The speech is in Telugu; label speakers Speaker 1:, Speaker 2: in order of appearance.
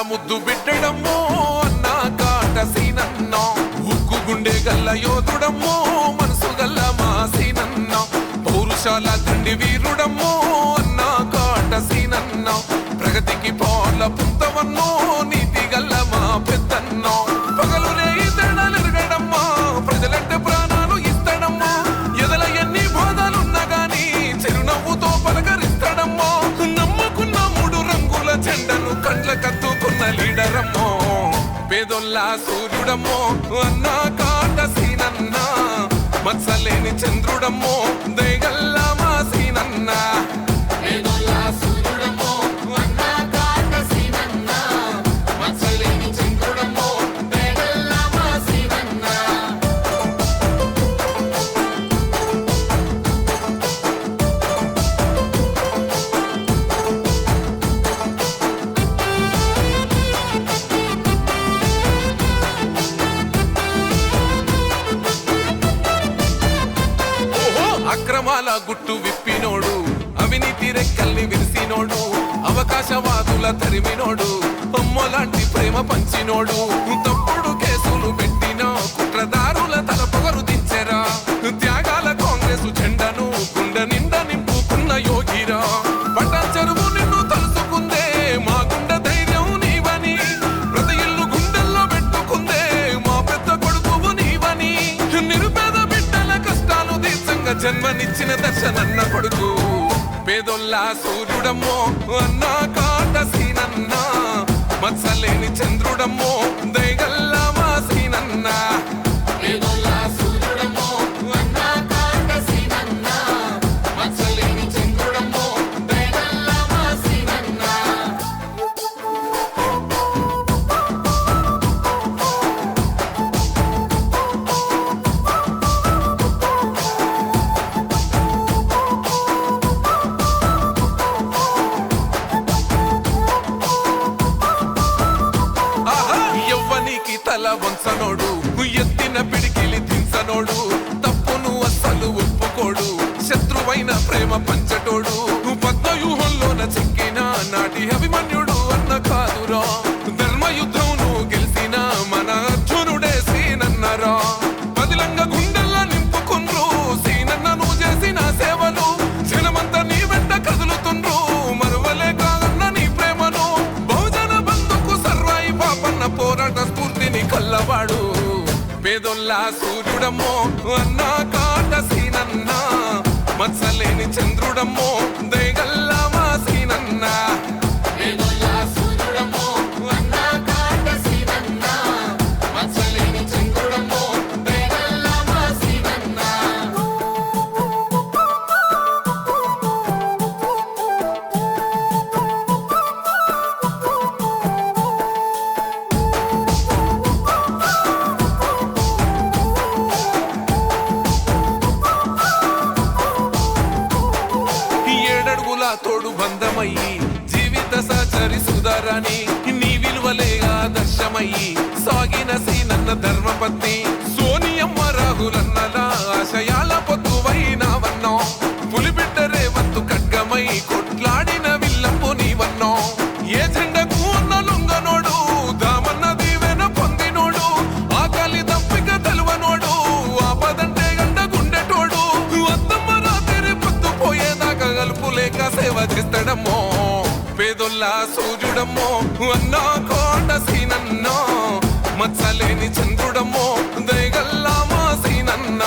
Speaker 1: ముద్దు బిడ్డడమ్మో అన్న కాట సీనన్న ఉక్కు గుండె గల్ల యోధుడమ్మో మనసు గల్ల మా సీనన్న పౌరుషాల దండి వీరుడమ్మో అన్న కాట సీనన్న ప్రగతికి పాల పుంతవన్నో నీతి గల్ల మా పెద్దన్నో పగలు రేయి తేడాలెరగడమ్మా ప్రజలంటే ప్రాణాలు ఇస్తాడమ్మా ఎదల ఎన్ని బాధలున్నా గాని చిరునవ్వుతో పలకరిస్తాడమ్మా నమ్ముకున్న మూడు రంగుల జెండను కండ్ల కత్తుకున్న లీడరమ్మో పేదొల్లా సూర్యుడమ్మో అన్న కాట సీనన్న మత్సలేని చంద్రుడమ్మో దయగల్ల మా సీనన్న అక్రమాల గుట్టు విప్పినోడు అవినీతి రెక్కల్ని విరిసినోడు అవకాశవాదుల తరిమినోడు అమ్మలాంటి ప్రేమ పంచినోడు తప్పుడు కేసులు పెట్టిన కుట్రదారుల తల పొగరు దించెరా త్యాగాల కాంగ్రెసు జెండను గుండె నిండా నింపుకున్న యోగిరా పటాన్ చెరువు నిన్ను తలుసుకుందే మా గుండె ధైర్యం నీవని ప్రతి ఇల్లు గుండెల్లో పెట్టుకుందే మా పెద్ద కొడుకువు నీవని నిరుపేద బిడ్డల కష్టాలు తీర్చంగా జన్మనిచ్చిన దర్శనన్న కొడుకు పేదొల్లా సూర్యుడమ్మో అన్న కాట సీనన్న మత్సలేని చంద్రుడమ్మో దయగల్ల మా సీనన్న తల వంచనోడు ఎత్తిన పిడికిలి దించనోడు తప్పును అస్సలు ఒప్పుకోడు శత్రువైన ప్రేమ పంచటోడు పద్మవ్యూహంలోన చెక్కిన నాటి అభిమన్యుడు అన్న కాదురా ధర్మయుద్ధంను గెలిసిన మన అర్జునుడే సీనన్నరా పదిలంగ గుండెల్లా నింపుకుండ్రు సీనన్నను చేసిన సేవలు జనమంతా నీ వెంట కదులుతుండ్రు మరువలే కాదన్న నీ ప్రేమను బహుజన బంధుకు సర్వాయి పాపన్న పోరాట స్ఫూర్తిని కల్లవాడు పేదొల్లా సూర్యుడమ్మో అన్న కాట సీనన్న మత్సలేని చంద్రుడమ్మో దయగల్ల మా సీనన్న తోడు బంధమయ్యి జీవిత సహచరి సుధారాణి నీ విలువలే ఆదర్శమయ్యి సాగిన సీనన్న ధర్మపత్ని సోనియమ్మ రాహులన్నలా ఆశయాల పొత్తువైనావన్నో పులిబిడ్డ రేవంతు ఖడ్గమై కొట్లాడిన విల్లంపు నీవన్నో ఏ జెండకు ఉన్న లొంగనోడు దామన్న దీవెన పొందినోడు ఆకలి దప్పిక తెలవనోడు ఆపదంటే గండ గుండెటోడు అత్తమ్మ రాత్రి పొత్తు పోయేదాకా గలుపులేక సేవ చేస్తాడమ్మో పేదొల్లా సూర్యుడమ్మో అన్న కోట సీనన్న మత్సలేని చంద్రుడమ్మో దయగల్ల మా సీనన్న